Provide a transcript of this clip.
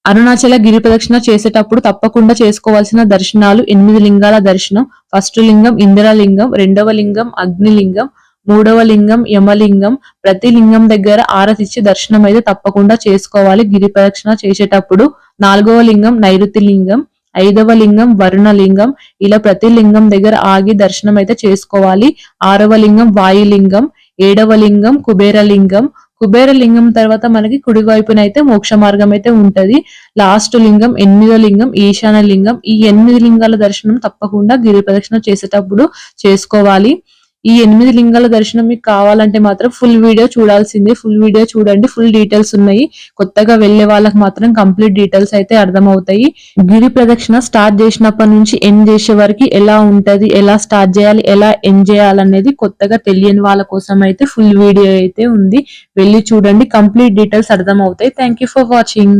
అరుణాచల గిరి ప్రదక్షిణ చేసేటప్పుడు తప్పకుండా చేసుకోవాల్సిన దర్శనాలు 8 లింగాల దర్శనం. ఫస్ట్ లింగం ఇంద్రలింగం, రెండవ లింగం అగ్నిలింగం, మూడవ లింగం యమలింగం. ప్రతి లింగం దగ్గర ఆరతిచ్చి దర్శనం అయితే తప్పకుండా చేసుకోవాలి గిరి ప్రదక్షిణ చేసేటప్పుడు. 4వ లింగం నైరుతి లింగం, 5వ లింగం వరుణ లింగం. ఇలా ప్రతి లింగం దగ్గర ఆగి దర్శనం అయితే చేసుకోవాలి. 6వ లింగం వాయులింగం, 7వ లింగం కుబేరలింగం. కుబేరలింగం తర్వాత మనకి కుడివైపున అయితే మోక్ష మార్గం అయితే ఉంటది. లాస్ట్ లింగం 8వ లింగం ఈశాన్య లింగం. ఈ 8 లింగాల దర్శనం తప్పకుండా గిరి ప్రదక్షిణ చేసేటప్పుడు చేసుకోవాలి. ఈ 8 లింగాల దర్శనం మీకు కావాలంటే మాత్రం ఫుల్ వీడియో చూడాల్సిందే. ఫుల్ వీడియో చూడండి, ఫుల్ డీటెయిల్స్ ఉన్నాయి. కొత్తగా వెళ్లే వాళ్ళకి మాత్రం కంప్లీట్ డీటెయిల్స్ అయితే అర్థమవుతాయి. గిరి ప్రదక్షిణ స్టార్ట్ చేసినప్పటి నుంచి ఎండ్ చేసే వరకు ఎలా ఉంటది, ఎలా స్టార్ట్ చేయాలి, ఎలా ఎండ్ చేయాలనేది కొత్తగా తెలియని వాళ్ళ కోసం అయితే ఫుల్ వీడియో అయితే ఉంది. వెళ్ళి చూడండి, కంప్లీట్ డీటెయిల్స్ అర్థమవుతాయి. Thank you for watching.